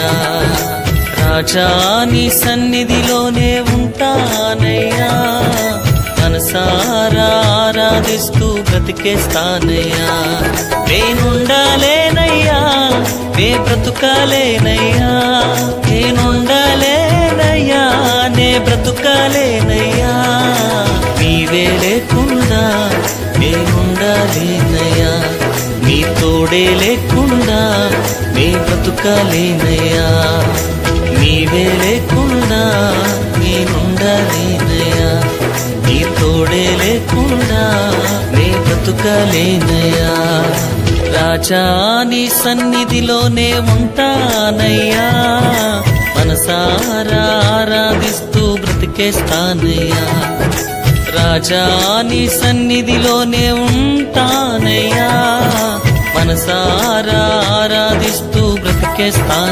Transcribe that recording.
ఉంటానయ్యా. రాజా నీ సన్నిధిలోనే ఉంటానయ్యా, మనసారా ఆరాధిస్తూ బ్రతికేస్తానయ్యా. నేనుండాలేనయ్యా, నే బ్రతుకాలేనయ్యా, నేనుండాలేనయ్యా, నే బ్రతుకాలేనయ్యా. నీవే లేకుండా నేనుండాలేనయ్యా, నీ తోడే లేకుండా నే బ్రతుకాలేనయ్యా. నీవే లేకుండా నేనుండాలేనయ్యా, నీ తోడే లేకుండా నే బ్రతుకాలేనయ్యా. రాజా నీ సన్నిధిలోనే ఉంటానయ్యా, మనసారా ఆరాధిస్తూ బ్రతికేస్తానయ్యా. రాజా నీ సన్నిధిలోనే ఉంటానయ్యా, మనసారా ఆరాధిస్తూ బ్రతికేస్తాను.